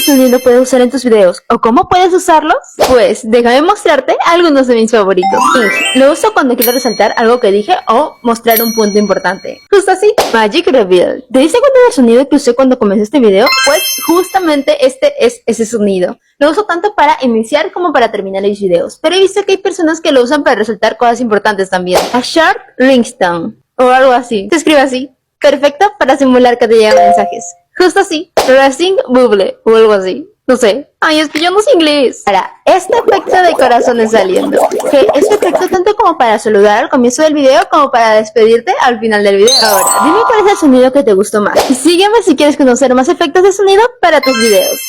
sonido puedes usar en tus videos o cómo puedes usarlos? Pues déjame mostrarte algunos de mis favoritos. Lo uso cuando quiero resaltar algo que dije o mostrar un punto importante. Justo así, Magic Reveal. ¿Te diste cuenta del sonido que usé cuando comencé este video? Pues justamente este es ese sonido. Lo uso tanto para iniciar como para terminar mis videos, pero he visto que hay personas que lo usan para resaltar cosas importantes también. A Sharp Ringtone o algo así. Se escribe así. Perfecto para simular que te llegan mensajes. Justo así. Racing Bubble o algo así. No sé. Ay, es que yo no sé inglés. Ahora, este efecto de corazones saliendo. Que es perfecto tanto como para saludar al comienzo del video como para despedirte al final del video. Ahora, dime cuál es el sonido que te gustó más. Y sígueme si quieres conocer más efectos de sonido para tus videos.